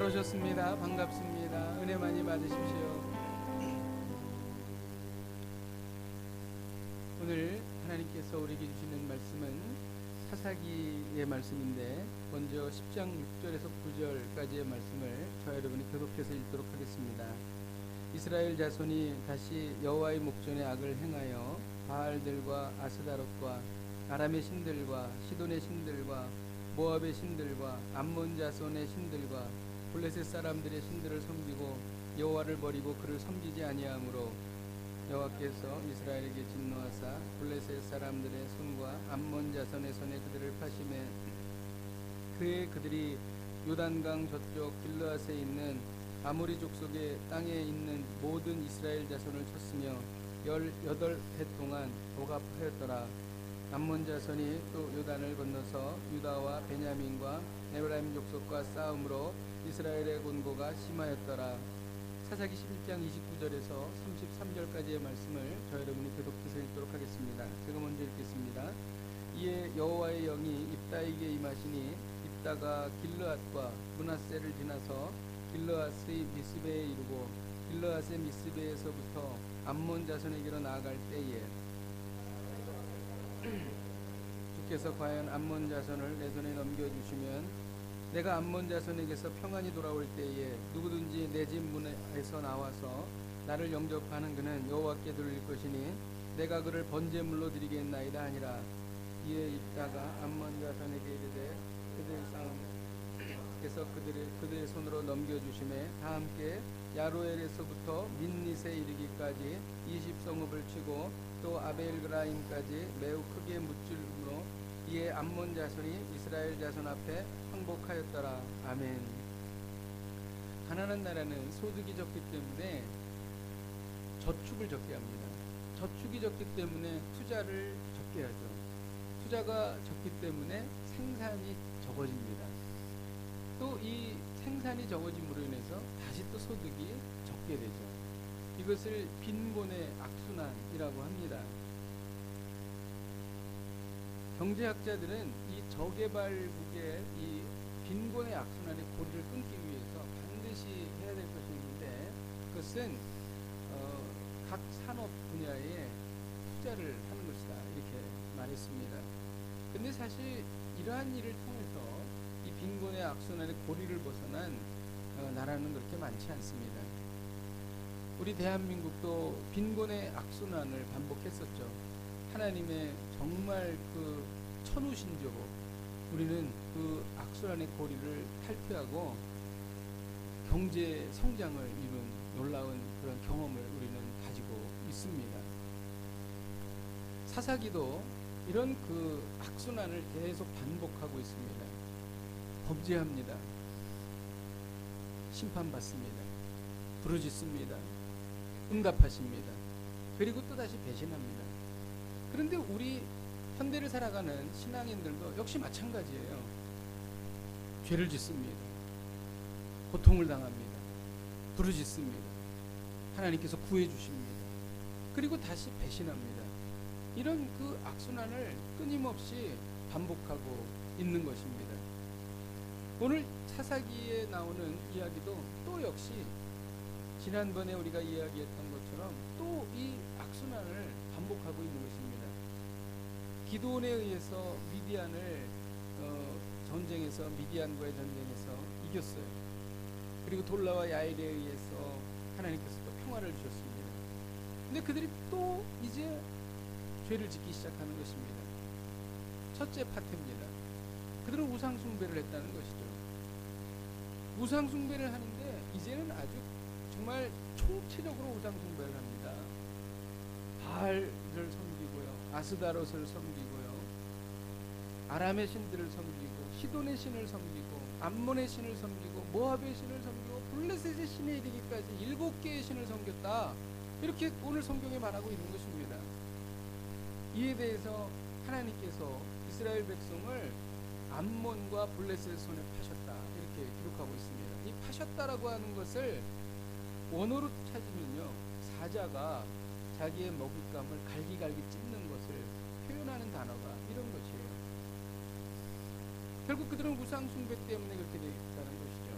오셨습니다. 반갑습니다. 은혜 많이 받으십시오. 오늘 하나님께서 우리에게 주시는 말씀은 사사기의 말씀인데, 먼저 10장 6절에서 9절까지의 말씀을 저와 여러분이 교독해서 읽도록 하겠습니다. 이스라엘 자손이 다시 여호와의 목전에 악을 행하여 바알들과 아스다롯과 아람의 신들과 시돈의 신들과 모압의 신들과 암몬 자손의 신들과 블레셋 사람들의 신들을 섬기고 여호와를 버리고 그를 섬기지 아니하므로 여호와께서 이스라엘에게 진노하사 블레셋 사람들의 손과 암몬 자손의 손에 그들을 파심해 그에 그들이 요단강 저쪽 길르앗에 있는 아모리 족속의 땅에 있는 모든 이스라엘 자손을 쳤으며 18해 동안 억압하였더라. 암몬 자손이 또 요단을 건너서 유다와 베냐민과 에브라임 족속과 싸움으로 이스라엘의 곤고가 심하였더라. 사사기 11장 29절에서 33절까지의 말씀을 저 여러분이 교독해서 읽도록 하겠습니다. 제가 먼저 읽겠습니다. 이에 여호와의 영이 입다에게 임하시니 입다가 길르앗과 므낫세를 지나서 길르앗의 미스베에 이르고 길르앗의 미스베에서부터 암몬 자손에게로 나아갈 때에 주께서 과연 암몬 자손을 내 손에 넘겨주시면 내가 암몬 자손에게서 평안히 돌아올 때에 누구든지 내 집 문에서 나와서 나를 영접하는 그는 여호와께 드릴 것이니 내가 그를 번제물로 드리겠나이다 하니라. 이에 입다가 암몬 자손에게 이르되 그들 싸움께서 그들의 손으로 넘겨주심에 다 함께 야로엘에서부터 민닛에 이르기까지 20성읍을 치고 또 아벨그라임까지 매우 크게 무찔므로 이에 암몬 자손이 이스라엘 자손 앞에 항복하였더라. 아멘. 가나안 나라는 소득이 적기 때문에 저축을 적게 합니다. 저축이 적기 때문에 투자를 적게 하죠. 투자가 적기 때문에 생산이 적어집니다. 또 이 생산이 적어짐으로 인해서 다시 또 소득이 적게 되죠. 이것을 빈곤의 악순환이라고 합니다. 경제학자들은 이 저개발국의 이 빈곤의 악순환의 고리를 끊기 위해서 반드시 해야 될 것이 있는데, 그것은 각 산업 분야에 투자를 하는 것이다, 이렇게 말했습니다. 근데 사실 이러한 일을 통해서 이 빈곤의 악순환의 고리를 벗어난 나라는 그렇게 많지 않습니다. 우리 대한민국도 빈곤의 악순환을 반복했었죠. 하나님의 정말 그 천우신조로 우리는 그 악순환의 고리를 탈피하고 경제 성장을 이룬 놀라운 그런 경험을 우리는 가지고 있습니다. 사사기도 이런 그 악순환을 계속 반복하고 있습니다. 범죄합니다. 심판받습니다. 부르짖습니다. 응답하십니다. 그리고 또다시 배신합니다. 그런데 우리 현대를 살아가는 신앙인들도 역시 마찬가지예요. 죄를 짓습니다. 고통을 당합니다. 부르짖습니다. 하나님께서 구해주십니다. 그리고 다시 배신합니다. 이런 그 악순환을 끊임없이 반복하고 있는 것입니다. 오늘 사사기에 나오는 이야기도 또 역시 지난번에 우리가 이야기했던 것처럼 또 이 악순환을 반복하고 있는 것입니다. 기드온에 의해서 미디안을 전쟁에서 미디안과의 전쟁에서 이겼어요. 그리고 돌라와 야일에 의해서 하나님께서 또 평화를 주셨습니다. 근데 그들이 또 이제 죄를 짓기 시작하는 것입니다. 첫째 파트입니다. 그들은 우상 숭배를 했다는 것이죠. 우상 숭배를 하는데 이제는 아주 정말 총체적으로 우상 숭배를 합니다. 바알을 섬기고요, 아스다롯을 섬기고요, 아람의 신들을 섬기고, 시돈의 신을 섬기고, 암몬의 신을 섬기고, 모압의 신을 섬기고, 블레셋의 신에 이르기까지 7개의 신을 섬겼다, 이렇게 오늘 성경에 말하고 있는 것입니다. 이에 대해서 하나님께서 이스라엘 백성을 암몬과 블레셋의 손에 파셨다, 이렇게 기록하고 있습니다. 이 파셨다라고 하는 것을 원어로 찾으면요, 사자가 자기의 먹잇감을 갈기갈기 찢는 것을 표현하는 단어가 이런 것이에요. 결국 그들은 우상 숭배 때문에 그렇게 되어 있다는 것이죠.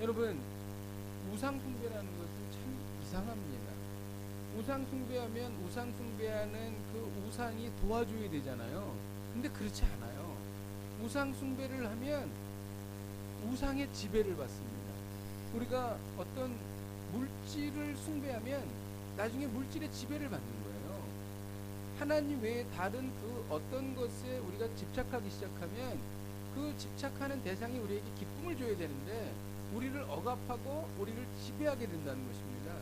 여러분, 우상 숭배라는 것은 참 이상합니다. 우상 숭배하면 우상 숭배하는 그 우상이 도와줘야 되잖아요. 근데 그렇지 않아요. 우상 숭배를 하면 우상의 지배를 받습니다. 우리가 어떤 물질을 숭배하면 나중에 물질의 지배를 받는 거예요. 하나님 외에 다른 그 어떤 것에 우리가 집착하기 시작하면 그 집착하는 대상이 우리에게 기쁨을 줘야 되는데 우리를 억압하고 우리를 지배하게 된다는 것입니다.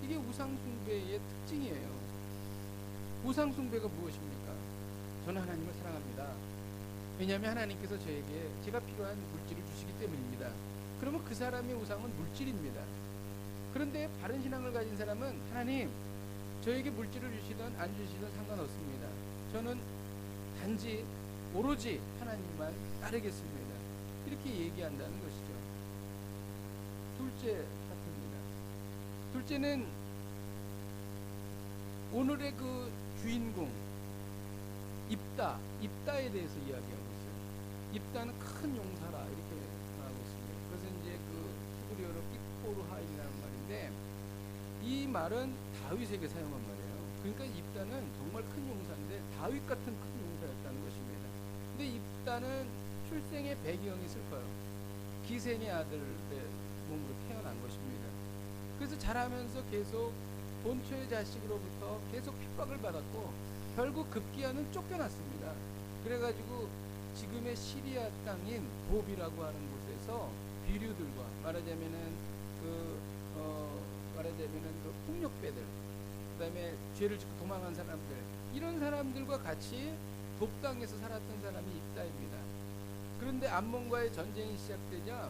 이게 우상 숭배의 특징이에요. 우상 숭배가 무엇입니까? 저는 하나님을 사랑합니다. 왜냐하면 하나님께서 저에게 제가 필요한 물질을 주시기 때문입니다. 그러면 그 사람의 우상은 물질입니다. 그런데 바른 신앙을 가진 사람은 하나님, 저에게 물질을 주시든 안 주시든 상관없습니다. 저는 단지 오로지 하나님만 따르겠습니다. 이렇게 얘기한다는 것이죠. 둘째 파트입니다. 둘째는 오늘의 그 주인공 입다에 대해서 이야기하고 있어요. 입다는 큰 용사라 이렇게 말하고 있습니다. 그래서 이제 그 히브리어로 삐포르하이라는 말인데 이 말은 다윗에게 사용한 말이에요. 그러니까 입다는 정말 큰 용사인데 다윗 같은 큰 용사였다는 것입니다. 근데 입다는 출생의 배경이 슬퍼요. 기생의 아들의 몸으로 태어난 것입니다. 그래서 자라면서 계속 본초의 자식으로부터 계속 핍박을 받았고 결국 급기야는 쫓겨났습니다. 그래가지고 지금의 시리아 땅인 봅이라고 하는 곳에서 비류들과 말하자면은 그 폭력배들, 그다음에 죄를 짓고 도망한 사람들, 이런 사람들과 같이 봅 땅에서 살았던 사람이 입다입니다. 그런데 암몬과의 전쟁이 시작되자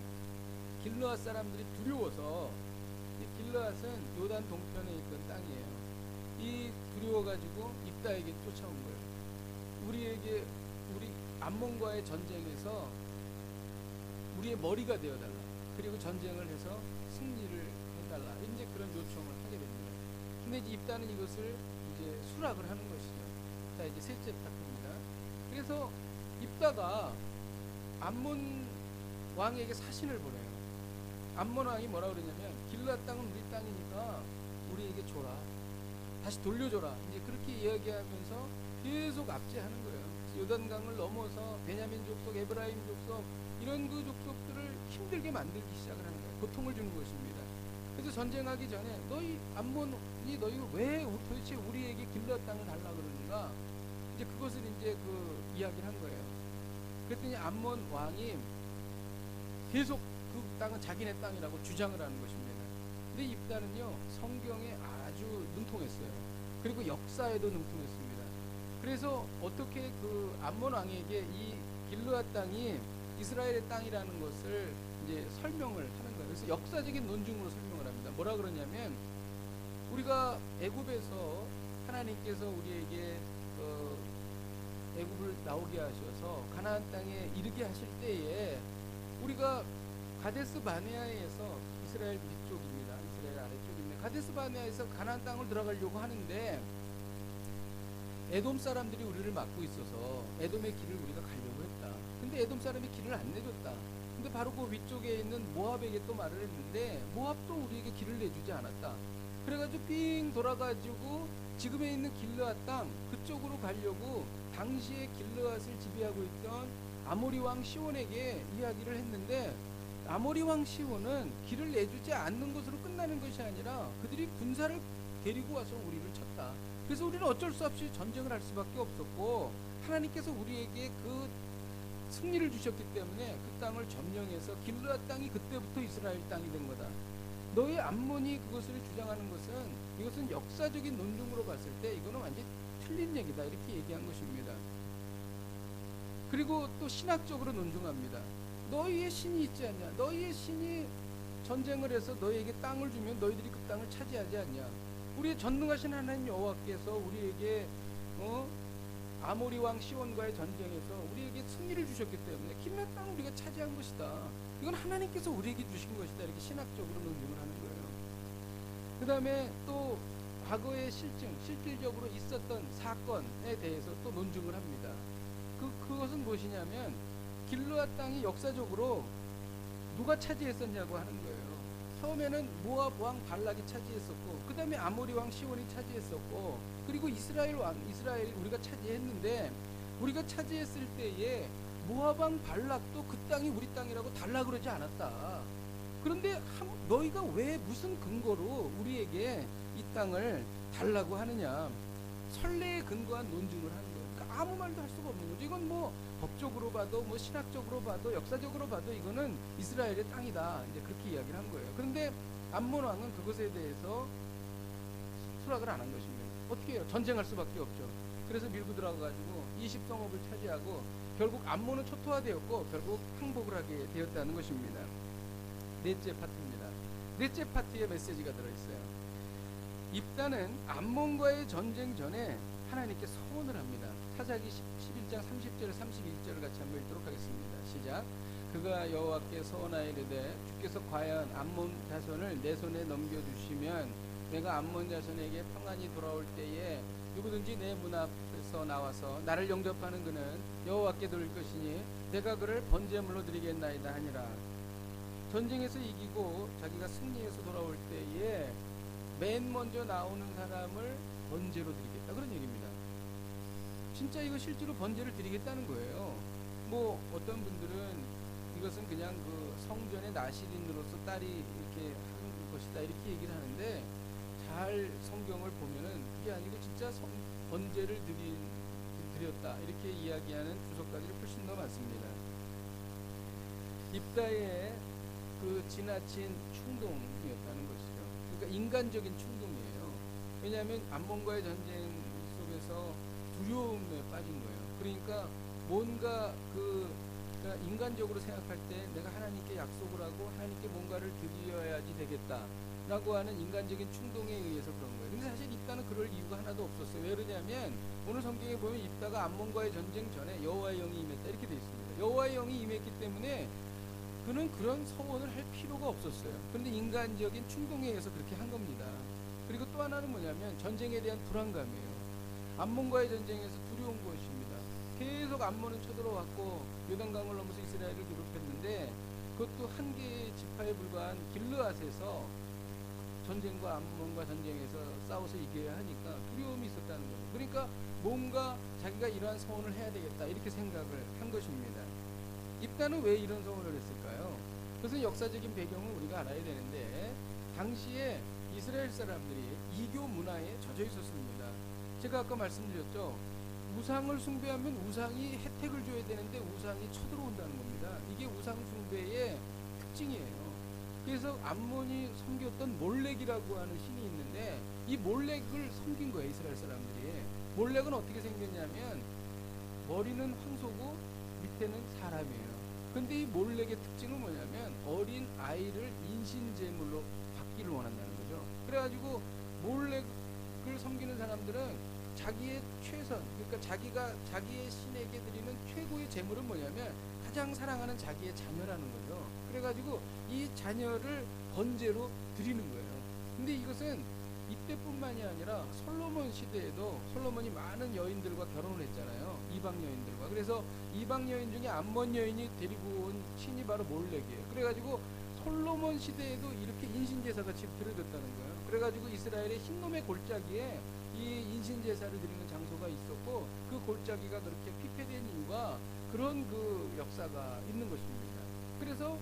길르앗 사람들이 두려워서, 이 길르앗은 요단 동편에 있던 땅이에요. 이 두려워가지고 입다에게 쫓아온 거예요. 우리 암몬과의 전쟁에서 우리의 머리가 되어달라. 그리고 전쟁을 해서 승리를 해달라. 이제 그런 요청을 하게 됩니다. 근데 이제 입다는 이것을 이제 수락을 하는 것이죠. 자, 이제 셋째 파트입니다. 그래서 입다가 암몬 왕에게 사신을 보내요. 암몬 왕이 뭐라 그러냐면 길르앗 땅은 우리 땅이니까 우리에게 줘라. 다시 돌려줘라. 이제 그렇게 이야기하면서 계속 압제하는 거예요. 요단강을 넘어서 베냐민 족속, 에브라임 족속 이런 그 족속들을 힘들게 만들기 시작을 하는 거예요. 고통을 주는 것입니다. 그래서 전쟁하기 전에 너희 암몬이 너희가 왜 도대체 우리에게 길르앗 땅을 달라 그러는가? 이제 그것을 이제 그 이야기를 한 거예요. 그랬더니 암몬 왕이 계속 그 땅은 자기네 땅이라고 주장을 하는 것입니다. 근데 입다는요 성경에 아주 능통했어요. 그리고 역사에도 능통했습니다. 그래서 어떻게 그 암몬 왕에게 이 길르앗 땅이 이스라엘의 땅이라는 것을 이제 설명을 하는 거예요. 그래서 역사적인 논증으로 설명을 합니다. 뭐라 그러냐면 우리가 애굽에서 하나님께서 우리에게 애굽을 나오게 하셔서 가나안 땅에 이르게 하실 때에 우리가 가데스 바네아에서 이스라엘 위쪽입니다. 이스라엘 아래쪽입니다. 가데스 바네아에서 가나안 땅을 들어가려고 하는데 에돔 사람들이 우리를 막고 있어서 에돔의 길을 우리가 가려고 했다. 근데 에돔 사람이 길을 안 내줬다. 근데 바로 그 위쪽에 있는 모압에게 또 말을 했는데 모압도 우리에게 길을 내주지 않았다. 그래가지고 삥 돌아가지고 지금에 있는 길르앗 땅 그쪽으로 가려고 당시에 길르앗을 지배하고 있던 아모리 왕 시온에게 이야기를 했는데 아모리 왕 시온은 길을 내주지 않는 것으로 끝나는 것이 아니라 그들이 군사를 데리고 와서 우리를 쳤다. 그래서 우리는 어쩔 수 없이 전쟁을 할 수밖에 없었고 하나님께서 우리에게 그 승리를 주셨기 때문에 그 땅을 점령해서 길르앗 땅이 그때부터 이스라엘 땅이 된 거다. 너희 암몬이 그것을 주장하는 것은 이것은 역사적인 논증으로 봤을 때 이거는 완전히 틀린 얘기다 이렇게 얘기한 것입니다. 그리고 또 신학적으로 논증합니다. 너희의 신이 있지 않냐? 너희의 신이 전쟁을 해서 너희에게 땅을 주면 너희들이 그 땅을 차지하지 않냐? 우리의 전능하신 하나님 여호와께서 우리에게 아모리 왕 시온과의 전쟁에서 우리에게 승리를 주셨기 때문에 길르앗 땅을 우리가 차지한 것이다. 이건 하나님께서 우리에게 주신 것이다. 이렇게 신학적으로 논증을 하는 거예요. 그 다음에 또 과거의 실질적으로 있었던 사건에 대해서 또 논증을 합니다. 그것은 무엇이냐면 길르앗 땅이 역사적으로 누가 차지했었냐고 하는 거예요. 처음에는 모압 왕 발락이 차지했었고, 그 다음에 아모리 왕 시온이 차지했었고, 그리고 이스라엘 우리가 차지했는데, 우리가 차지했을 때에 모압 왕 발락도 그 땅이 우리 땅이라고 달라 그러지 않았다. 그런데 너희가 왜 무슨 근거로 우리에게 이 땅을 달라고 하느냐? 선례에 근거한 논증을 하는 거예요. 그러니까 아무 말도 할 수가 없는 거죠. 이건 뭐 법적으로 봐도 뭐 신학적으로 봐도 역사적으로 봐도 이거는 이스라엘의 땅이다. 이제 그렇게 이야기를 한 거예요. 그런데 암몬 왕은 그것에 대해서 수락을 안 한 것입니다. 어떻게 해요? 전쟁할 수밖에 없죠. 그래서 밀고 들어가가지고 20성읍을 차지하고 결국 암몬은 초토화되었고 결국 항복을 하게 되었다는 것입니다. 넷째 파트입니다. 넷째 파트에 메시지가 들어있어요. 입다는 암몬과의 전쟁 전에 하나님께 서원을 합니다. 사사기 11장 30절 31절을 같이 한번 읽도록 하겠습니다. 시작. 그가 여호와께 서원하여 이르되 주께서 과연 암몬 자손을 내 손에 넘겨주시면 내가 암몬 자손에게 평안히 돌아올 때에 누구든지 내 문 앞에서 나와서 나를 영접하는 그는 여호와께 드릴 것이니 내가 그를 번제물로 드리겠나이다 하니라. 전쟁에서 이기고 자기가 승리해서 돌아올 때에 맨 먼저 나오는 사람을 번제로 드리겠다, 그런 얘기입니다. 진짜 이거 실제로 번제를 드리겠다는 거예요. 뭐 어떤 분들은 이것은 그냥 그 성전의 나시린으로서 딸이 이렇게 하는 것이다 이렇게 얘기를 하는데, 잘 성경을 보면은 그게 아니고 진짜 번제를 드렸다 이렇게 이야기하는 주석가들이 훨씬 더 많습니다. 입다의 그 지나친 충동이었다는 것이죠. 그러니까 인간적인 충동이에요. 왜냐하면 암몬과의 전쟁 속에서 두려움에 빠진 거예요. 그러니까 뭔가 그러니까 인간적으로 생각할 때 내가 하나님께 약속을 하고 하나님께 뭔가를 드려야지 되겠다라고 하는 인간적인 충동에 의해서 그런 거예요. 근데 사실 입다는 그럴 이유가 하나도 없었어요. 왜 그러냐면 오늘 성경에 보면 입다가 암몬과의 전쟁 전에 여호와의 영이 임했다 이렇게 되어 있습니다. 여호와의 영이 임했기 때문에 그는 그런 서원을 할 필요가 없었어요. 그런데 인간적인 충동에 의해서 그렇게 한 겁니다. 그리고 또 하나는 뭐냐면 전쟁에 대한 불안감이에요. 암몬과의 전쟁에서 두려운 것입니다. 계속 암몬은 쳐들어왔고 요단강을 넘어서 이스라엘을 괴롭혔는데, 그것도 한 개의 지파에 불과한 길르앗에서 전쟁과 암몬과 전쟁에서 싸워서 이겨야 하니까 두려움이 있었다는 거죠. 그러니까 뭔가 자기가 이러한 서원을 해야 되겠다 이렇게 생각을 한 것입니다. 입다는 왜 이런 서원을 했을까요? 그것은 역사적인 배경을 우리가 알아야 되는데, 당시에 이스라엘 사람들이 이교 문화에 젖어 있었습니다. 제가 아까 말씀드렸죠. 우상을 숭배하면 우상이 혜택을 줘야 되는데 우상이 쳐들어온다는 겁니다. 이게 우상 숭배의 특징이에요. 그래서 암몬이 섬겼던 몰렉이라고 하는 신이 있는데, 이 몰렉을 섬긴 거예요, 이스라엘 사람들이. 몰렉은 어떻게 생겼냐면 머리는 황소고 밑에는 사람이에요. 근데 이 몰렉의 특징은 뭐냐면 어린 아이를 인신제물로 받기를 원한다는 거죠. 그래가지고 몰렉을 섬기는 사람들은 자기의 최선, 그러니까 자기가 자기의 신에게 드리는 최고의 제물은 뭐냐면 가장 사랑하는 자기의 자녀라는 거죠. 그래가지고 이 자녀를 번제로 드리는 거예요. 근데 이것은 이때뿐만이 아니라 솔로몬 시대에도 솔로몬이 많은 여인들과 결혼을 했잖아요. 이방 여인들과. 그래서 이방 여인 중에 암몬 여인이 데리고 온 신이 바로 몰렉이에요. 그래가지고 솔로몬 시대에도 이렇게 인신제사가 드려졌다는 거예요. 그래가지고 이스라엘의 흰놈의 골짜기에 이 인신제사를 드리는 장소가 있었고, 그 골짜기가 그렇게 피폐된 이유가 그런 그 역사가 있는 것입니다. 그래서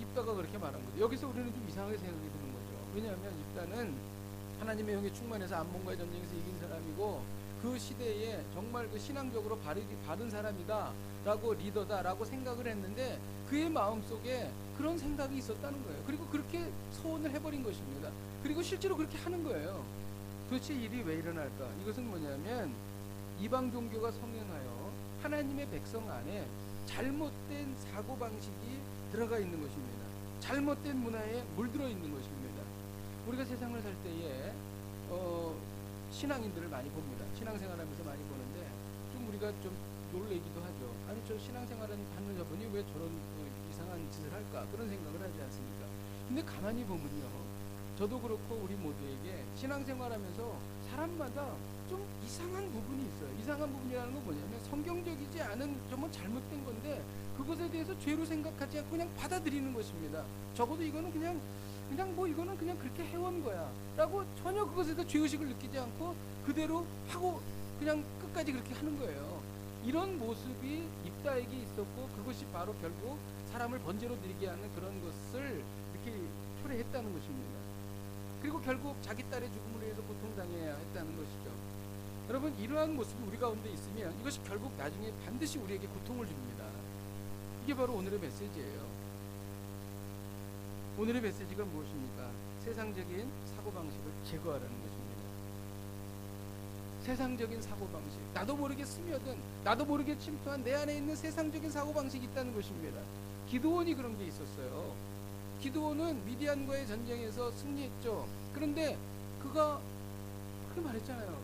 입다가 그렇게 말한 거죠. 여기서 우리는 좀 이상하게 생각이 드는 거죠. 왜냐하면 입다는 하나님의 영에 충만해서 암몬과의 전쟁에서 이긴 사람이고, 그 시대에 정말 그 신앙적으로 바른 사람이다 라고, 리더다 라고 생각을 했는데, 그의 마음속에 그런 생각이 있었다는 거예요. 그리고 그렇게 소원을 해버린 것입니다. 그리고 실제로 그렇게 하는 거예요. 도대체 일이 왜 일어날까? 이것은 뭐냐면 이방 종교가 성행하여 하나님의 백성 안에 잘못된 사고방식이 들어가 있는 것입니다. 잘못된 문화에 물들어 있는 것입니다. 우리가 세상을 살 때에 신앙인들을 많이 봅니다. 신앙생활하면서 많이 보는데 좀 우리가 좀 놀래기도 하죠. 아니, 저 신앙생활은 하는 저분이 왜 저런 이상한 짓을 할까? 그런 생각을 하지 않습니까? 근데 가만히 보면요, 저도 그렇고 우리 모두에게 신앙생활하면서 사람마다 좀 이상한 부분이 있어요. 이상한 부분이라는 건 뭐냐면 성경적이지 않은 정말 잘못된 건데 그것에 대해서 죄로 생각하지 않고 그냥 받아들이는 것입니다. 적어도 이거는 그냥 뭐 이거는 그냥 그렇게 해온 거야 라고 전혀 그것에 대해서 죄의식을 느끼지 않고 그대로 하고 그냥 끝까지 그렇게 하는 거예요. 이런 모습이 입다에게 있었고 그것이 바로 결국 사람을 번제로 드리게 하는 그런 것을 이렇게 초래했다는 것입니다. 그리고 결국 자기 딸의 죽음으로 해서 고통당해야 했다는 것이죠. 여러분, 이러한 모습이 우리 가운데 있으면 이것이 결국 나중에 반드시 우리에게 고통을 줍니다. 이게 바로 오늘의 메시지예요. 오늘의 메시지가 무엇입니까? 세상적인 사고방식을 제거하라는 것입니다. 세상적인 사고방식, 나도 모르게 스며든, 나도 모르게 침투한 내 안에 있는 세상적인 사고방식이 있다는 것입니다. 기드온이 그런 게 있었어요. 기드온은 미디안과의 전쟁에서 승리했죠. 그런데 그가 그렇게 말했잖아요.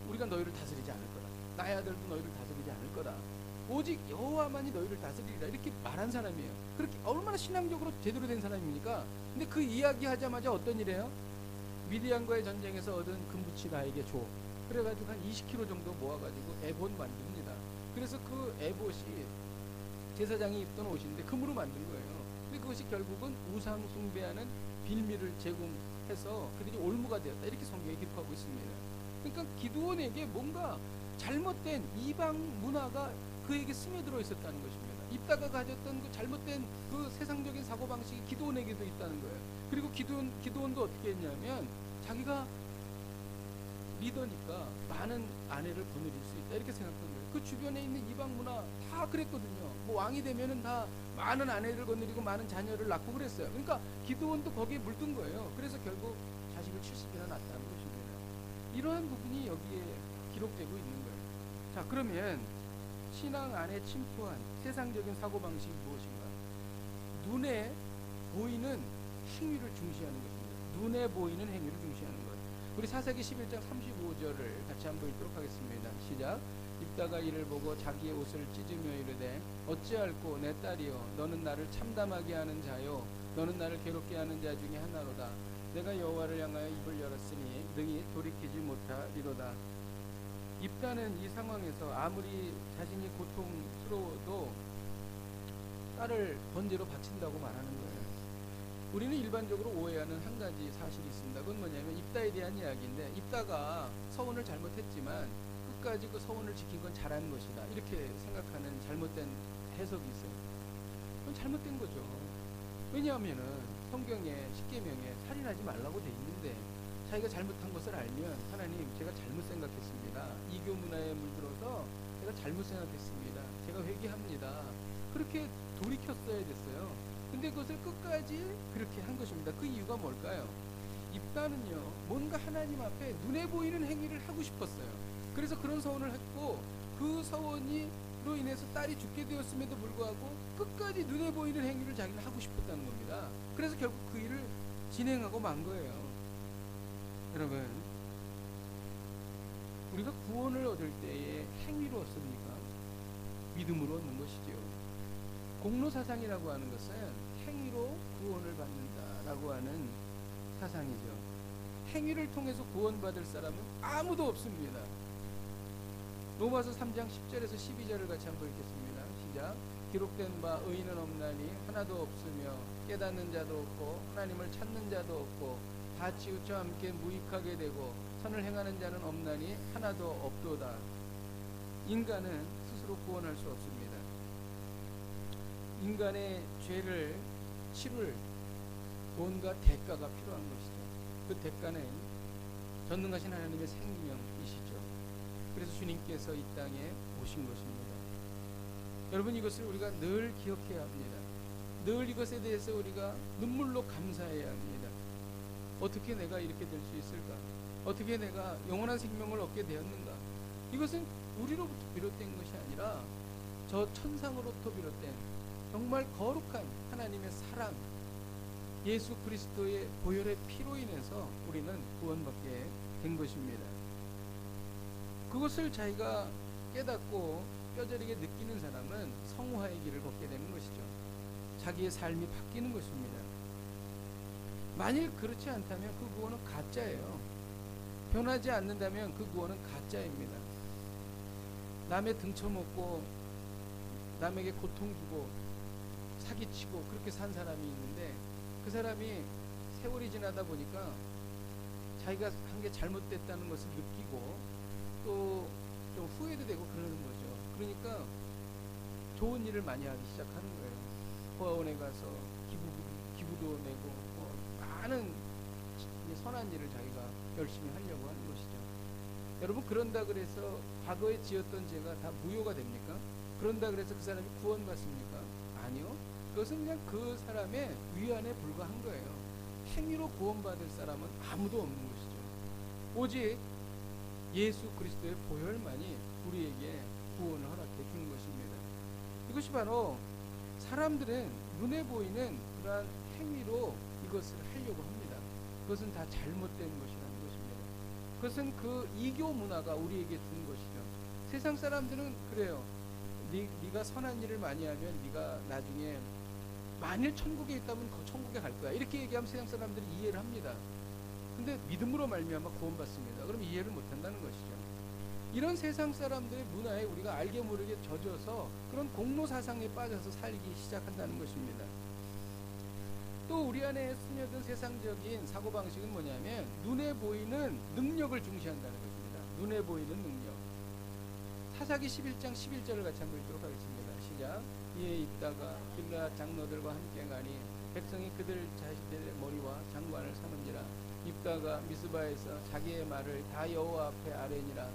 우리가 너희를 다스리지 않을 거다. 나의 아들도 너희를 다스리지 않을 거다. 오직 여호와만이 너희를 다스리리라. 이렇게 말한 사람이에요. 그렇게 얼마나 신앙적으로 제대로 된 사람입니까? 근데 그 이야기 하자마자 어떤 일이에요? 미디안과의 전쟁에서 얻은 금붙이 나에게 줘. 그래가지고 한 20kg 정도 모아가지고 에봇 만듭니다. 그래서 그 에봇이 제사장이 입던 옷인데 금으로 만든 거예요. 근데 그것이 결국은 우상 숭배하는 빌미를 제공해서 그들이 올무가 되었다. 이렇게 성경에 기록하고 있습니다. 그러니까 기드온에게 뭔가 잘못된 이방 문화가 그에게 스며들어 있었다는 것입니다. 입다가 가졌던 그 잘못된 그 세상적인 사고방식이 기드온에게도 있다는 거예요. 그리고 기드온도 어떻게 했냐면 자기가 리더니까 많은 아내를 거느릴 수 있다 이렇게 생각한 거예요. 그 주변에 있는 이방 문화 다 그랬거든요. 뭐 왕이 되면은 다 많은 아내를 거느리고 많은 자녀를 낳고 그랬어요. 그러니까 기드온도 거기에 물든 거예요. 그래서 결국 자식을 70이나 낳았다는 것입니다. 이러한 부분이 여기에 기록되고 있는 거예요. 자, 그러면 신앙 안에 침투한 세상적인 사고방식이 무엇인가? 눈에 보이는 행위를 중시하는 것입니다. 눈에 보이는 행위를 중시하는 것. 우리 사사기 11장 35절을 같이 한번 읽도록 하겠습니다. 시작. 입다가 이를 보고 자기의 옷을 찢으며 이르되 어찌할꼬 내 딸이여 너는 나를 참담하게 하는 자요 너는 나를 괴롭게 하는 자 중에 하나로다. 내가 여호와를 향하여 입을 열었으니 능히 돌이키지 못하리로다. 입다는 이 상황에서 아무리 자신이 고통스러워도 딸을 번제로 바친다고 말하는 거예요. 우리는 일반적으로 오해하는 한 가지 사실이 있습니다. 그건 뭐냐면 입다에 대한 이야기인데 입다가 서원을 잘못했지만 끝까지 그 서원을 지킨 건 잘한 것이다. 이렇게 생각하는 잘못된 해석이 있어요. 그건 잘못된 거죠. 왜냐하면은 성경에 십계명에 살인하지 말라고 돼 있는데 자기가 잘못한 것을 알면 하나님 제가 잘못 생각했습니다. 이교 문화에 물들어서 제가 잘못 생각했습니다. 제가 회개합니다. 그렇게 돌이켰어야 됐어요. 근데 그것을 끝까지 그렇게 한 것입니다. 그 이유가 뭘까요? 입다는요 뭔가 하나님 앞에 눈에 보이는 행위를 하고 싶었어요. 그래서 그런 서원을 했고 그 서원으로 인해서 딸이 죽게 되었음에도 불구하고 끝까지 눈에 보이는 행위를 자기는 하고 싶었다는 겁니다. 그래서 결국 그 일을 진행하고 만 거예요. 여러분, 우리가 구원을 얻을 때에 행위로 얻습니까? 믿음으로 얻는 것이죠. 공로사상이라고 하는 것은 행위로 구원을 받는다라고 하는 사상이죠. 행위를 통해서 구원받을 사람은 아무도 없습니다. 로마서 3장 10절에서 12절을 같이 한번 읽겠습니다. 시작. 기록된 바 의인은 없나니 하나도 없으며 깨닫는 자도 없고 하나님을 찾는 자도 없고 다 치우쳐 함께 무익하게 되고 선을 행하는 자는 없나니 하나도 없도다. 인간은 스스로 구원할 수 없습니다. 인간의 죄를 치를 뭔가 대가가 필요한 것이죠. 그 대가는 전능하신 하나님의 생명이시죠. 그래서 주님께서 이 땅에 오신 것입니다. 여러분, 이것을 우리가 늘 기억해야 합니다. 늘 이것에 대해서 우리가 눈물로 감사해야 합니다. 어떻게 내가 이렇게 될 수 있을까? 어떻게 내가 영원한 생명을 얻게 되었는가? 이것은 우리로부터 비롯된 것이 아니라 저 천상으로부터 비롯된 정말 거룩한 하나님의 사랑, 예수 그리스도의 보혈의 피로 인해서 우리는 구원받게 된 것입니다. 그것을 자기가 깨닫고 뼈저리게 느끼는 사람은 성화의 길을 걷게 되는 것이죠. 자기의 삶이 바뀌는 것입니다. 만일 그렇지 않다면 그 구원은 가짜예요. 변하지 않는다면 그 구원은 가짜입니다. 남의 등쳐먹고 남에게 고통 주고 사기치고 그렇게 산 사람이 있는데, 그 사람이 세월이 지나다 보니까 자기가 한 게 잘못됐다는 것을 느끼고 또 좀 후회도 되고 그러는 거죠. 그러니까 좋은 일을 많이 하기 시작하는 거예요. 보아원에 가서 기부도 내고 많은 선한 일을 자기가 열심히 하려고 하는 것이죠. 여러분, 그런다 그래서 과거에 지었던 죄가 다 무효가 됩니까? 그런다 그래서 그 사람이 구원받습니까? 아니요. 그것은 그냥 그 사람의 위안에 불과한 거예요. 행위로 구원받을 사람은 아무도 없는 것이죠. 오직 예수 그리스도의 보혈만이 우리에게 구원을 허락해 주는 것입니다. 이것이 바로 사람들은 눈에 보이는 그러한 행위로 이것을 하려고 합니다. 그것은 다 잘못된 것이라는 것입니다. 그것은 그 이교 문화가 우리에게 준 것이죠. 세상 사람들은 그래요. 네가 선한 일을 많이 하면 네가 나중에 만일 천국에 있다면 그 천국에 갈 거야, 이렇게 얘기하면 세상 사람들이 이해를 합니다. 근데 믿음으로 말미암아 구원받습니다. 그럼 이해를 못한다는 것이죠. 이런 세상 사람들의 문화에 우리가 알게 모르게 젖어서 그런 공로 사상에 빠져서 살기 시작한다는 것입니다. 또 우리 안에 스며든 세상적인 사고방식은 뭐냐면 눈에 보이는 능력을 중시한다는 것입니다. 눈에 보이는 능력. 사사기 11장 11절을 같이 한번 읽도록 하겠습니다. 시작. 이에 입다가 길르앗 장로들과 함께 가니 백성이 그들 자신들의 머리와 장관을 삼은지라. 입다가 미스바에서 자기의 말을 다 여호와 앞에 아뢰니라.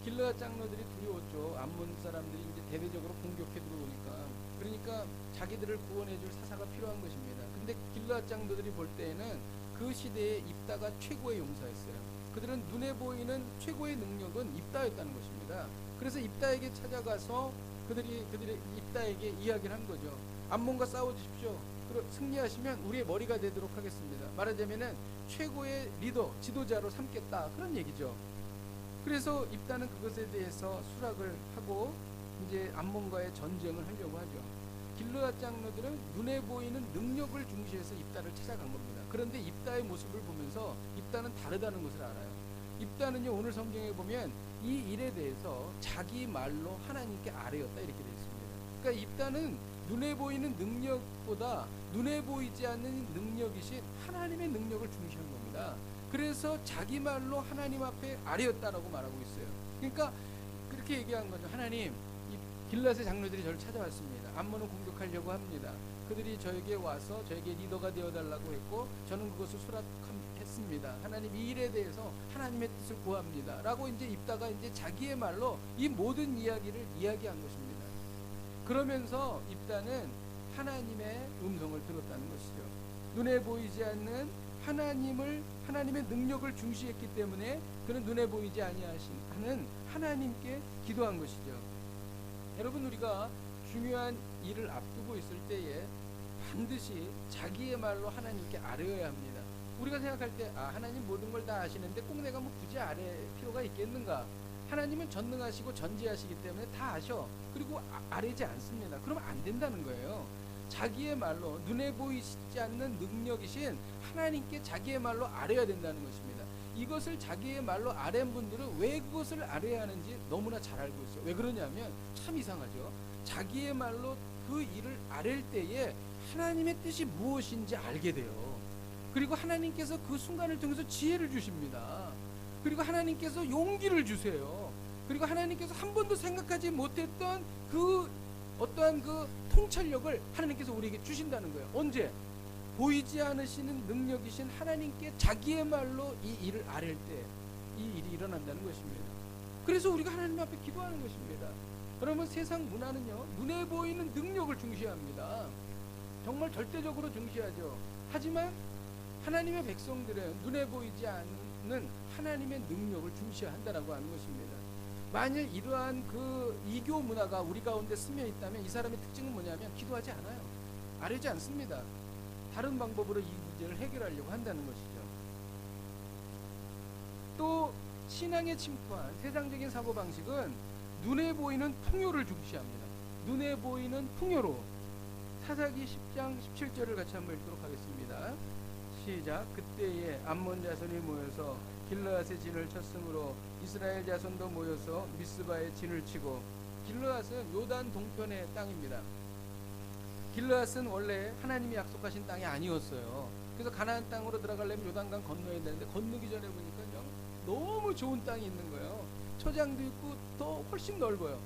길르앗 장로들이 두려웠죠. 암몬 사람들이 이제 대대적으로 공격해 들어오니까. 그러니까 자기들을 구원해줄 사사가 필요한 것입니다. 근데 길르앗 장로들이 볼 때에는 그 시대에 입다가 최고의 용사였어요. 그들은 눈에 보이는 최고의 능력은 입다였다는 것입니다. 그래서 입다에게 찾아가서 그들이 입다에게 이야기를 한 거죠. 암몬과 싸워주십시오. 승리하시면 우리의 머리가 되도록 하겠습니다. 말하자면은 최고의 리더, 지도자로 삼겠다, 그런 얘기죠. 그래서 입다는 그것에 대해서 수락을 하고 이제 암몬과의 전쟁을 하려고 하죠. 길르앗 장로들은 눈에 보이는 능력을 중시해서 입다를 찾아간 겁니다. 그런데 입다의 모습을 보면서 입다는 다르다는 것을 알아요. 입다는요, 오늘 성경에 보면 이 일에 대해서 자기 말로 하나님께 아뢰었다, 이렇게 되어 있습니다. 그러니까 입다는 눈에 보이는 능력보다 눈에 보이지 않는 능력이신 하나님의 능력을 중시한 겁니다. 그래서 자기 말로 하나님 앞에 아뢰었다라고 말하고 있어요. 그러니까 그렇게 얘기한 거죠. 하나님, 이 길르앗의 장로들이 저를 찾아왔습니다. 암몬을 공격하려고 합니다. 그들이 저에게 와서 저에게 리더가 되어달라고 했고 저는 그것을 수락했습니다. 하나님, 이 일에 대해서 하나님의 뜻을 구합니다. 라고 이제 입다가 이제 자기의 말로 이 모든 이야기를 이야기한 것입니다. 그러면서 입다는 하나님의 음성을 들었다는 것이죠. 눈에 보이지 않는 하나님의 능력을 중시했기 때문에 그는 눈에 보이지 아니하시는 하나님께 기도한 것이죠. 여러분, 우리가 중요한 일을 앞두고 있을 때에 반드시 자기의 말로 하나님께 아뢰어야 합니다. 우리가 생각할 때 하나님 모든 걸 다 아시는데 꼭 내가 뭐 굳이 아뢰 필요가 있겠는가? 하나님은 전능하시고 전지하시기 때문에 다 아셔. 그리고 아뢰지 않습니다. 그러면 안 된다는 거예요. 자기의 말로, 눈에 보이지 않는 능력이신 하나님께 자기의 말로 아뢰야 된다는 것입니다. 이것을 자기의 말로 아뢰는 분들은 왜 그것을 아뢰야 하는지 너무나 잘 알고 있어요. 왜 그러냐면 참 이상하죠. 자기의 말로 그 일을 아랠 때에 하나님의 뜻이 무엇인지 알게 돼요. 그리고 하나님께서 그 순간을 통해서 지혜를 주십니다. 그리고 하나님께서 용기를 주세요. 그리고 하나님께서 한 번도 생각하지 못했던 그 어떠한 그 통찰력을 하나님께서 우리에게 주신다는 거예요. 언제? 보이지 않으시는 능력이신 하나님께 자기의 말로 이 일을 아랠 때 이 일이 일어난다는 것입니다. 그래서 우리가 하나님 앞에 기도하는 것입니다. 여러분, 세상 문화는요, 눈에 보이는 능력을 중시합니다. 정말 절대적으로 중시하죠. 하지만 하나님의 백성들은 눈에 보이지 않는 하나님의 능력을 중시한다라고 하는 것입니다. 만일 이러한 그 이교 문화가 우리 가운데 스며 있다면 이 사람의 특징은 뭐냐면 기도하지 않아요. 아뢰지 않습니다. 다른 방법으로 이 문제를 해결하려고 한다는 것이죠. 또 신앙에 침투한 세상적인 사고방식은 눈에 보이는 풍요를 중시합니다. 눈에 보이는 풍요로. 사사기 10장 17절을 같이 한번 읽도록 하겠습니다. 시작. 그때에 암몬 자손이 모여서 길르앗의 진을 쳤으므로 이스라엘 자손도 모여서 미스바에 진을 치고 길르앗은 요단 동편의 땅입니다. 길르앗은 원래 하나님이 약속하신 땅이 아니었어요. 그래서 가나안 땅으로 들어가려면 요단강 건너야 되는데 건너기 전에 보니까요 너무 좋은 땅이 있는 거예요. 초장도 있고 더 훨씬 넓어요.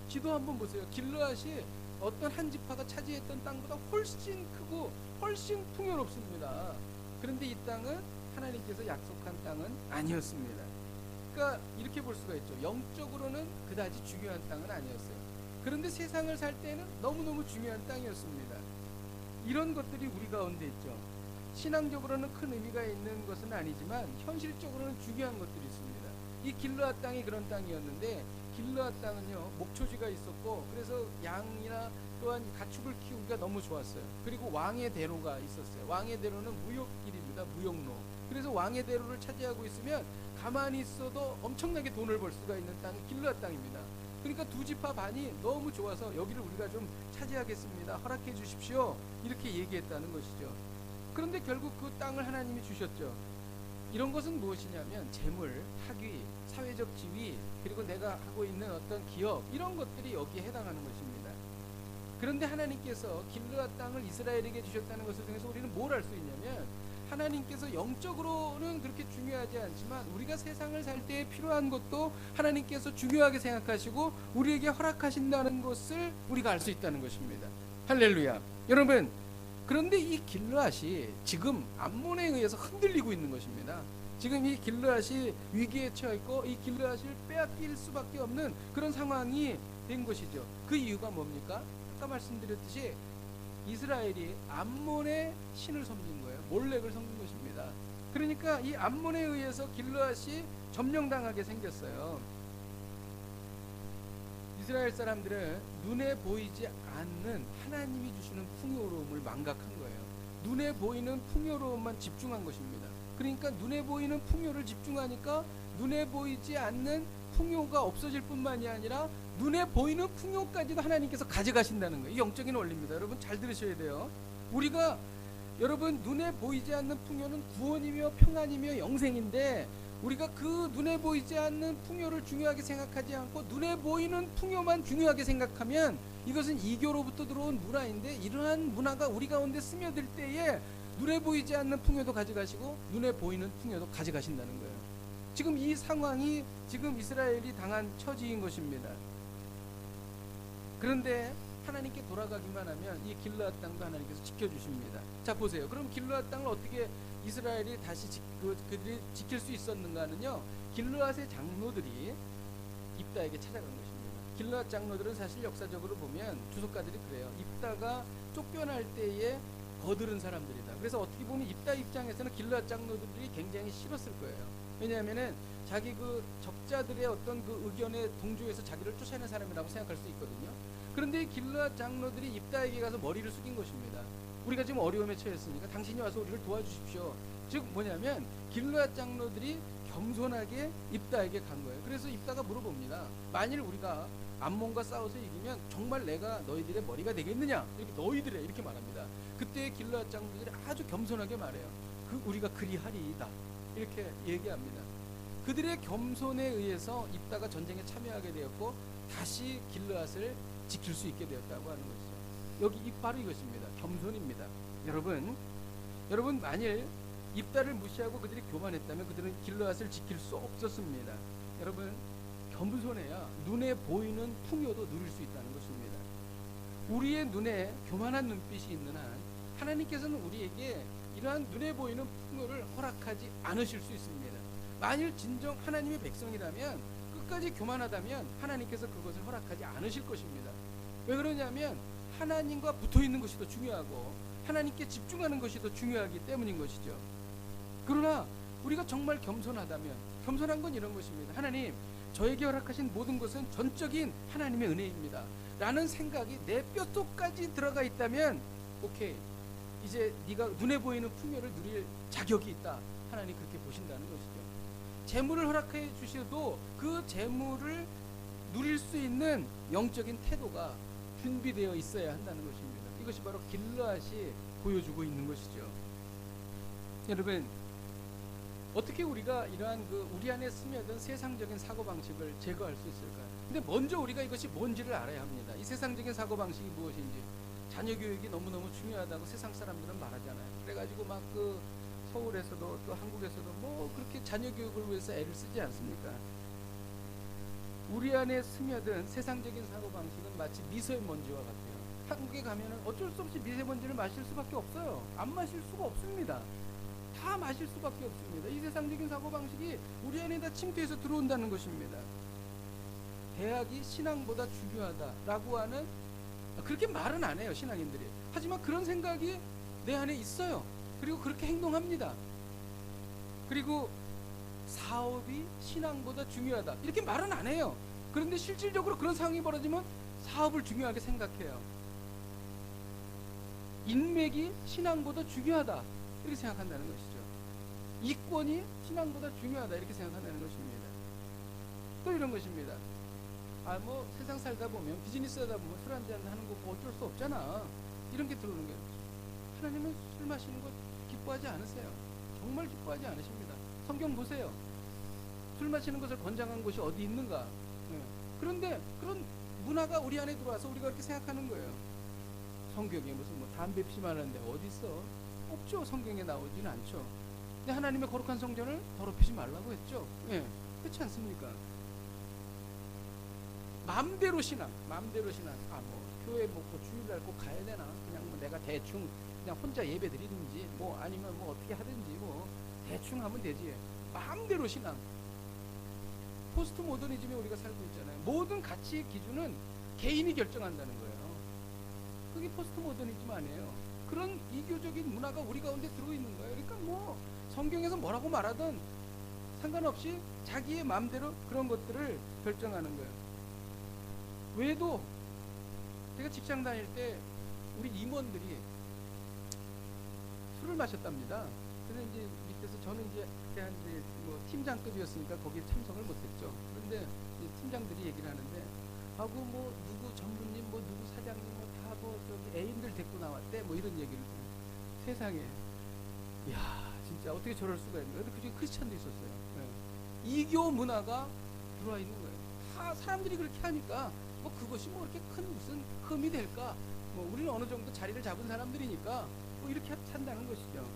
지도 한번 보세요. 길르앗이 어떤 한 지파가 차지했던 땅보다 훨씬 크고 훨씬 풍요롭습니다. 그런데 이 땅은 하나님께서 약속한 땅은 아니었습니다. 그러니까 이렇게 볼 수가 있죠. 영적으로는 그다지 중요한 땅은 아니었어요. 그런데 세상을 살 때는 너무너무 중요한 땅이었습니다. 이런 것들이 우리 가운데 있죠. 신앙적으로는 큰 의미가 있는 것은 아니지만 현실적으로는 중요한 것들이 있습니다. 이 길르앗 땅이 그런 땅이었는데 길르앗 땅은요 목초지가 있었고 그래서 양이나 또한 가축을 키우기가 너무 좋았어요. 그리고 왕의 대로가 있었어요. 왕의 대로는 무역길입니다. 무역로. 그래서 왕의 대로를 차지하고 있으면 가만히 있어도 엄청나게 돈을 벌 수가 있는 땅이 길르앗 땅입니다. 그러니까 두 지파 반이 너무 좋아서 여기를 우리가 좀 차지하겠습니다. 허락해 주십시오. 이렇게 얘기했다는 것이죠. 그런데 결국 그 땅을 하나님이 주셨죠. 이런 것은 무엇이냐면 재물, 학위, 사회적 지위, 그리고 내가 하고 있는 어떤 기업 이런 것들이 여기에 해당하는 것입니다. 그런데 하나님께서 길르앗 땅을 이스라엘에게 주셨다는 것을 통해서 우리는 뭘 알 수 있냐면 하나님께서 영적으로는 그렇게 중요하지 않지만 우리가 세상을 살 때 필요한 것도 하나님께서 중요하게 생각하시고 우리에게 허락하신다는 것을 우리가 알 수 있다는 것입니다. 할렐루야. 여러분, 그런데 이 길르앗이 지금 암몬에 의해서 흔들리고 있는 것입니다. 지금 이 길르앗이 위기에 처해 있고 이 길르앗을 빼앗길 수밖에 없는 그런 상황이 된 것이죠. 그 이유가 뭡니까? 아까 말씀드렸듯이 이스라엘이 암몬의 신을 섬긴 거예요. 몰렉을 섬긴 것입니다. 그러니까 이 암몬에 의해서 길르앗이 점령당하게 생겼어요. 이스라엘 사람들은 눈에 보이지 않는 하나님이 주시는 풍요로움을 망각한 거예요. 눈에 보이는 풍요로움만 집중한 것입니다. 그러니까 눈에 보이는 풍요를 집중하니까 눈에 보이지 않는 풍요가 없어질 뿐만이 아니라 눈에 보이는 풍요까지도 하나님께서 가져가신다는 거예요. 이 영적인 원리입니다. 여러분 잘 들으셔야 돼요. 우리가 여러분 눈에 보이지 않는 풍요는 구원이며 평안이며 영생인데 우리가 그 눈에 보이지 않는 풍요를 중요하게 생각하지 않고 눈에 보이는 풍요만 중요하게 생각하면 이것은 이교로부터 들어온 문화인데 이러한 문화가 우리 가운데 스며들 때에 눈에 보이지 않는 풍요도 가져가시고 눈에 보이는 풍요도 가져가신다는 거예요. 지금 이 상황이 지금 이스라엘이 당한 처지인 것입니다. 그런데 하나님께 돌아가기만 하면 이 길르앗 땅도 하나님께서 지켜주십니다. 자 보세요. 그럼 길르앗 땅을 어떻게 이스라엘이 다시 그들이 지킬 수 있었는가는요. 길르앗의 장로들이 입다에게 찾아간 것입니다. 길르앗 장로들은 사실 역사적으로 보면 주석가들이 그래요. 입다가 쫓겨날 때에 거들은 사람들이다. 그래서 어떻게 보면 입다 입장에서는 길르앗 장로들이 굉장히 싫었을 거예요. 왜냐하면은 자기 그 적자들의 어떤 그 의견에 동조해서 자기를 쫓아내는 사람이라고 생각할 수 있거든요. 그런데 길르앗 장로들이 입다에게 가서 머리를 숙인 것입니다. 우리가 지금 어려움에 처했으니까 당신이 와서 우리를 도와주십시오. 즉 뭐냐면 길르앗 장로들이 겸손하게 입다에게 간 거예요. 그래서 입다가 물어봅니다. 만일 우리가 암몬과 싸워서 이기면 정말 내가 너희들의 머리가 되겠느냐? 이렇게 너희들의 이렇게 말합니다. 그때 길르앗 장로들이 아주 겸손하게 말해요. 우리가 그리하리이다. 이렇게 얘기합니다. 그들의 겸손에 의해서 입다가 전쟁에 참여하게 되었고 다시 길르앗을 지킬 수 있게 되었다고 하는 것이죠. 여기 바로 이것입니다. 겸손입니다. 여러분 만일 입다를 무시하고 그들이 교만했다면 그들은 길르앗을 지킬 수 없었습니다. 여러분 겸손해야 눈에 보이는 풍요도 누릴 수 있다는 것입니다. 우리의 눈에 교만한 눈빛이 있는 한 하나님께서는 우리에게 이러한 눈에 보이는 풍요를 허락하지 않으실 수 있습니다. 만일 진정 하나님의 백성이라면 끝까지 교만하다면 하나님께서 그것을 허락하지 않으실 것입니다. 왜 그러냐면 하나님과 붙어있는 것이 더 중요하고 하나님께 집중하는 것이 더 중요하기 때문인 것이죠. 그러나 우리가 정말 겸손하다면 겸손한 건 이런 것입니다. 하나님 저에게 허락하신 모든 것은 전적인 하나님의 은혜입니다 라는 생각이 내 뼛속까지 들어가 있다면 오케이, 이제 네가 눈에 보이는 풍요를 누릴 자격이 있다. 하나님 그렇게 보신다는 것이죠. 재물을 허락해 주셔도 그 재물을 누릴 수 있는 영적인 태도가 준비되어 있어야 한다는 것입니다. 이것이 바로 길르앗이 보여주고 있는 것이죠. 여러분 어떻게 우리가 이러한 우리 안에 스며든 세상적인 사고방식을 제거할 수 있을까요? 근데 먼저 우리가 이것이 뭔지를 알아야 합니다. 이 세상적인 사고방식이 무엇인지. 자녀 교육이 너무너무 중요하다고 세상 사람들은 말하잖아요. 그래가지고 막 그 서울에서도 또 한국에서도 뭐 그렇게 자녀 교육을 위해서 애를 쓰지 않습니까? 우리 안에 스며든 세상적인 사고방식은 마치 미세먼지와 같아요. 한국에 가면은 어쩔 수 없이 미세먼지를 마실 수밖에 없어요. 안 마실 수가 없습니다. 다 마실 수밖에 없습니다. 이 세상적인 사고방식이 우리 안에 다 침투해서 들어온다는 것입니다. 대학이 신앙보다 중요하다라고 하는, 그렇게 말은 안 해요, 신앙인들이. 하지만 그런 생각이 내 안에 있어요. 그리고 그렇게 행동합니다. 그리고 사업이 신앙보다 중요하다 이렇게 말은 안 해요. 그런데 실질적으로 그런 상황이 벌어지면 사업을 중요하게 생각해요. 인맥이 신앙보다 중요하다 이렇게 생각한다는 것이죠. 이권이 신앙보다 중요하다 이렇게 생각한다는 것입니다. 또 이런 것입니다. 뭐 세상 살다 보면, 비즈니스 하다 보면 술 한잔 하는 거 뭐 어쩔 수 없잖아, 이런 게 들어오는 거예요. 하나님은 술 마시는 거 기뻐하지 않으세요. 정말 기뻐하지 않으십니다. 성경 보세요. 술 마시는 것을 권장한 곳이 어디 있는가? 그런데 그런 문화가 우리 안에 들어와서 우리가 그렇게 생각하는 거예요. 성경에 무슨 뭐 담배 피지 말라는데 어디 있어? 없죠. 성경에 나오지는 않죠. 근데 하나님의 거룩한 성전을 더럽히지 말라고 했죠. 그렇지 않습니까? 마음대로 신앙. 뭐 교회 뭐 주일날 꼭 가야 되나? 그냥 뭐 내가 대충 그냥 혼자 예배 드리든지 뭐 아니면 뭐 어떻게 하든지 뭐 대충 하면 되지. 마음대로 신앙. 포스트 모더니즘에 우리가 살고 있잖아요. 모든 가치의 기준은 개인이 결정한다는 거예요. 그게 포스트 모더니즘 아니에요. 그런 이교적인 문화가 우리 가운데 들어있는 거예요. 그러니까 뭐 성경에서 뭐라고 말하든 상관없이 자기의 마음대로 그런 것들을 결정하는 거예요. 외에도 제가 직장 다닐 때 우리 임원들이 술을 마셨답니다. 그래서 이제 밑에서 저는 이제 그때 이제 뭐 팀장급이었으니까 거기에 참석을 못했죠. 그런데 팀장들이 얘기를 하는데, 하고 뭐 누구 전무님, 뭐 누구 사장님, 뭐 다 뭐 저기 애인들 데리고 나왔대, 뭐 이런 얘기를 들어요. 세상에, 이야 진짜 어떻게 저럴 수가 있는 거예요. 근데 그중에 크리스찬도 있었어요. 이교 문화가 들어와 있는 거예요. 다 사람들이 그렇게 하니까 뭐 그것이 뭐 이렇게 큰 무슨 흠이 될까? 뭐 우리는 어느 정도 자리를 잡은 사람들이니까 뭐 이렇게 산다는 것이죠.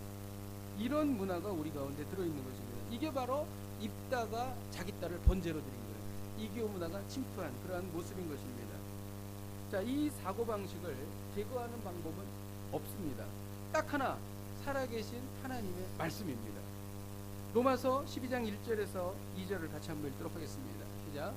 이런 문화가 우리 가운데 들어있는 것입니다. 이게 바로 입다가 자기 딸을 번제로 드린 거예요. 이교 문화가 침투한 그러한 모습인 것입니다. 자, 이 사고방식을 제거하는 방법은 없습니다. 딱 하나, 살아계신 하나님의 말씀입니다. 로마서 12장 1절에서 2절을 같이 한번 읽도록 하겠습니다. 시작.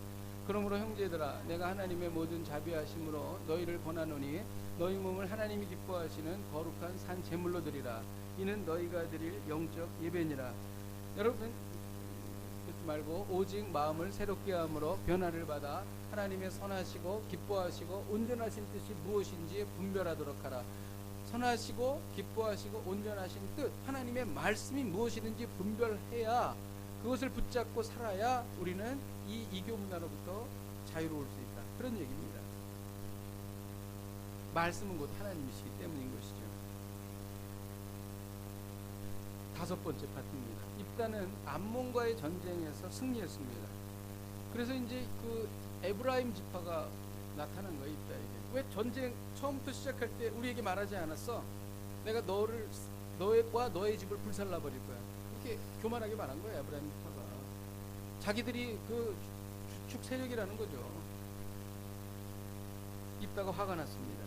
그러므로 형제들아, 내가 하나님의 모든 자비하심으로 너희를 권하노니 너희 몸을 하나님이 기뻐하시는 거룩한 산 제물로 드리라. 이는 너희가 드릴 영적 예배니라. 여러분, 그렇지 말고 오직 마음을 새롭게 함으로 변화를 받아 하나님의 선하시고 기뻐하시고 온전하신 뜻이 무엇인지 분별하도록 하라. 선하시고 기뻐하시고 온전하신 뜻, 하나님의 말씀이 무엇이든지 분별해야, 그것을 붙잡고 살아야 우리는 이 이교 문화로부터 자유로울 수 있다, 그런 얘기입니다. 말씀은 곧 하나님이시기 때문인 것이죠. 다섯 번째 파트입니다. 입다는 암몬과의 전쟁에서 승리했습니다. 그래서 이제 그 에브라임 지파가 나타난 거예요, 입다에게. 왜 전쟁 처음부터 시작할 때 우리에게 말하지 않았어? 내가 너와 너의 집을 불살라 버릴 거야. 이렇게 교만하게 말한 거예요, 에브라임 지파가. 자기들이 그 주축 세력이라는 거죠. 입다가 화가 났습니다.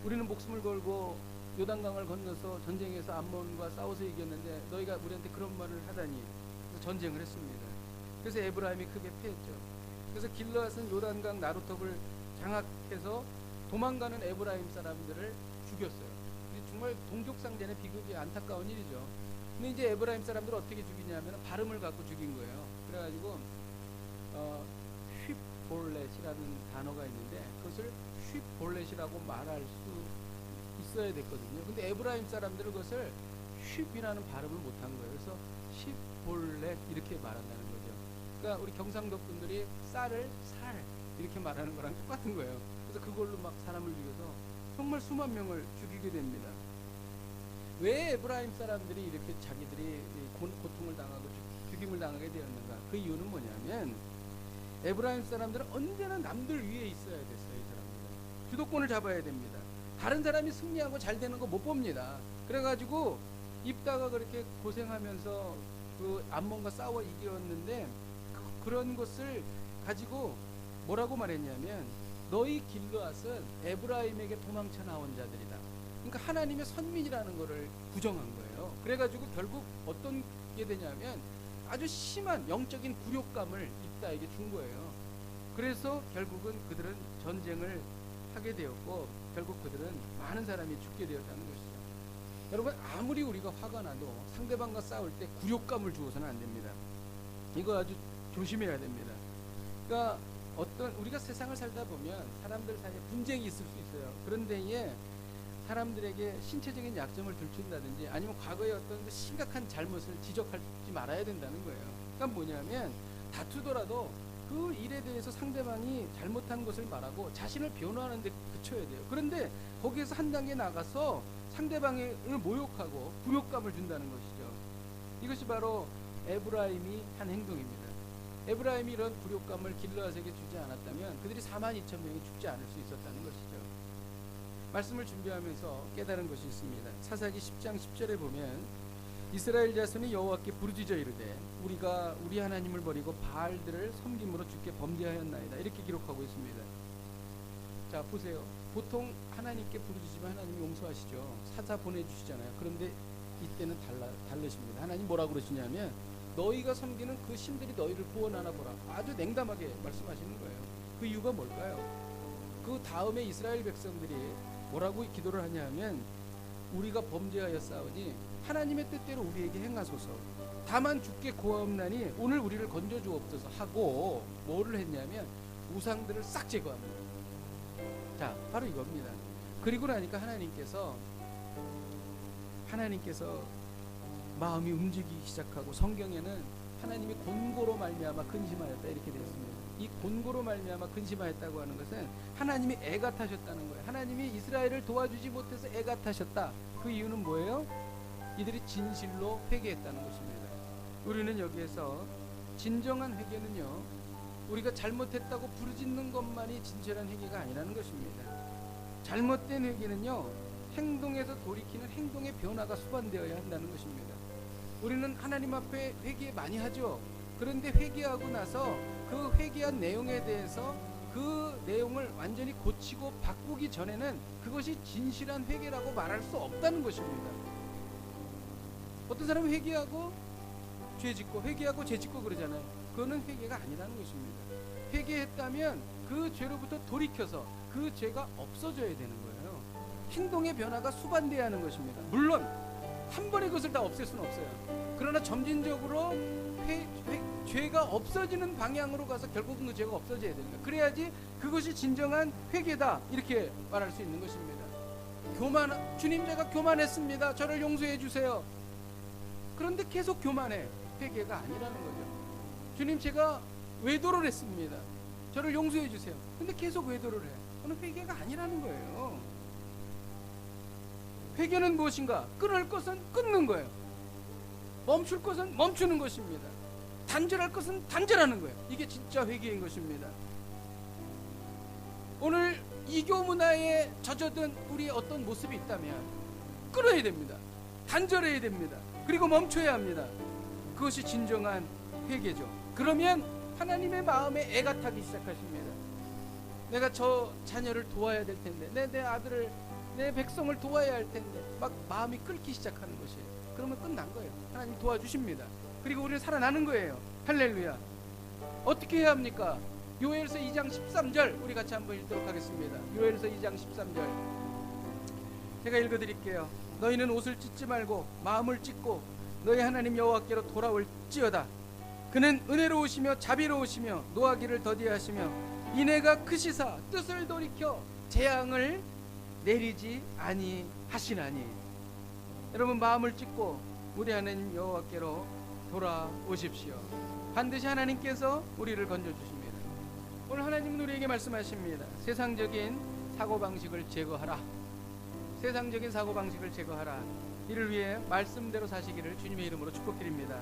우리는 목숨을 걸고 요단강을 건너서 전쟁에서 암몬과 싸워서 이겼는데 너희가 우리한테 그런 말을 하다니. 그래서 전쟁을 했습니다. 그래서 에브라임이 크게 패했죠. 그래서 길르앗은 요단강 나루톱을 장악해서 도망가는 에브라임 사람들을 죽였어요. 정말 동족상전의 비극이 안타까운 일이죠. 근데 이제 에브라임 사람들 어떻게 죽이냐면 발음을 갖고 죽인 거예요. 그래가지고 휘볼렛이라는 단어가 있는데 그것을 휘볼렛이라고 말할 수 있어야 됐거든요. 근데 에브라임 사람들은 그것을 휘이라는 발음을 못한 거예요. 그래서 휘볼렛 이렇게 말한다는 거죠. 그러니까 우리 경상도 분들이 쌀을 살 이렇게 말하는 거랑 똑같은 거예요. 그래서 그걸로 막 사람을 죽여서 정말 수만 명을 죽이게 됩니다. 왜 에브라임 사람들이 이렇게 자기들이 고통을 당하고 죽임을 당하게 되었는가? 그 이유는 뭐냐면 에브라임 사람들은 언제나 남들 위에 있어야 됐어요. 이 사람들은 주도권을 잡아야 됩니다. 다른 사람이 승리하고 잘 되는 거 못 봅니다. 그래가지고 입다가 그렇게 고생하면서 그 암몬과 싸워 이겼는데 그런 것을 가지고 뭐라고 말했냐면 너희 길르앗은 에브라임에게 도망쳐 나온 자들이다. 그러니까 하나님의 선민이라는 것을 부정한 거예요. 그래가지고 결국 어떤 게 되냐면 아주 심한 영적인 굴욕감을 입다에게 준 거예요. 그래서 결국은 그들은 전쟁을 하게 되었고 결국 그들은 많은 사람이 죽게 되었다는 것이죠. 여러분, 아무리 우리가 화가 나도 상대방과 싸울 때 굴욕감을 주어서는 안 됩니다. 이거 아주 조심해야 됩니다. 그러니까 우리가 세상을 살다 보면 사람들 사이에 분쟁이 있을 수 있어요. 그런 데에 사람들에게 신체적인 약점을 들춘다든지 아니면 과거의 어떤 심각한 잘못을 지적하지 말아야 된다는 거예요. 그러니까 뭐냐면 다투더라도 그 일에 대해서 상대방이 잘못한 것을 말하고 자신을 변호하는 데 그쳐야 돼요. 그런데 거기에서 한 단계 나가서 상대방을 모욕하고 굴욕감을 준다는 것이죠. 이것이 바로 에브라임이 한 행동입니다. 에브라임이 이런 굴욕감을 길르앗에게 주지 않았다면 그들이 42,000명이 죽지 않을 수 있었다는 것이죠. 말씀을 준비하면서 깨달은 것이 있습니다. 사사기 10장 10절에 보면 이스라엘 자손이 여호와께 부르짖어 이르되 우리가 우리 하나님을 버리고 바알들을 섬김으로 주께 범죄하였나이다. 이렇게 기록하고 있습니다. 자, 보세요. 보통 하나님께 부르짖으면 하나님이 용서하시죠. 사자 보내주시잖아요. 그런데 이때는 다르십니다. 하나님 뭐라고 그러시냐면 너희가 섬기는 그 신들이 너희를 구원하나 보라. 아주 냉담하게 말씀하시는 거예요. 그 이유가 뭘까요? 그 다음에 이스라엘 백성들이 뭐라고 기도를 하냐면 우리가 범죄하였사오니 하나님의 뜻대로 우리에게 행하소서. 다만 주께 구하옵나니 오늘 우리를 건져주옵소서 하고 뭐를 했냐면 우상들을 싹 제거합니다. 자, 바로 이겁니다. 그리고 나니까 하나님께서 마음이 움직이기 시작하고 성경에는 하나님이 곤고로 말미암아 근심하였다 이렇게 되어 있습니다. 이 곤고로 말미암아 근심하였다고 하는 것은 하나님이 애가 타셨다는 거예요. 하나님이 이스라엘을 도와주지 못해서 애가 타셨다. 그 이유는 뭐예요? 이들이 진실로 회개했다는 것입니다. 우리는 여기에서 진정한 회개는요, 우리가 잘못했다고 부르짖는 것만이 진실한 회개가 아니라는 것입니다. 잘못된 회개는요, 행동에서 돌이키는 행동의 변화가 수반되어야 한다는 것입니다. 우리는 하나님 앞에 회개 많이 하죠. 그런데 회개하고 나서 그 회개한 내용에 대해서 그 내용을 완전히 고치고 바꾸기 전에는 그것이 진실한 회개라고 말할 수 없다는 것입니다. 어떤 사람은 회개하고 죄 짓고 회개하고 죄 짓고 그러잖아요. 그거는 회개가 아니라는 것입니다. 회개했다면 그 죄로부터 돌이켜서 그 죄가 없어져야 되는 거예요. 행동의 변화가 수반돼야 하는 것입니다. 물론 한 번에 그것을 다 없앨 수는 없어요. 그러나 점진적으로 죄가 없어지는 방향으로 가서 결국은 그 죄가 없어져야 됩니다. 그래야지 그것이 진정한 회개다 이렇게 말할 수 있는 것입니다. 주님, 제가 교만했습니다. 저를 용서해 주세요. 그런데 계속 교만해. 회개가 아니라는 거죠. 주님, 제가 외도를 했습니다. 저를 용서해 주세요. 근데 계속 외도를 해. 그건 회개가 아니라는 거예요. 회개는 무엇인가? 끊을 것은 끊는 거예요. 멈출 것은 멈추는 것입니다. 단절할 것은 단절하는 거예요. 이게 진짜 회개인 것입니다. 오늘 이교 문화에 젖어든 우리의 어떤 모습이 있다면 끊어야 됩니다. 단절해야 됩니다. 그리고 멈춰야 합니다. 그것이 진정한 회개죠. 그러면 하나님의 마음에 애가 타기 시작하십니다. 내가 저 자녀를 도와야 될 텐데, 내 아들을, 내 백성을 도와야 할 텐데, 막 마음이 끓기 시작하는 것이에요. 그러면 끝난 거예요. 하나님 도와주십니다. 그리고 우리는 살아나는 거예요. 할렐루야. 어떻게 해야 합니까? 요엘서 2장 13절 우리 같이 한번 읽도록 하겠습니다. 요엘서 2장 13절 제가 읽어드릴게요. 너희는 옷을 찢지 말고 마음을 찢고 너희 하나님 여호와께로 돌아올지어다. 그는 은혜로우시며 자비로우시며 노하기를 더디하시며 인애가 크시사 뜻을 돌이켜 재앙을 내리지 아니하시나니. 여러분, 마음을 찢고 우리 하나님 여호와께로 돌아오십시오. 반드시 하나님께서 우리를 건져주십니다. 오늘 하나님은 우리에게 말씀하십니다. 세상적인 사고방식을 제거하라. 세상적인 사고방식을 제거하라. 이를 위해 말씀대로 사시기를 주님의 이름으로 축복드립니다.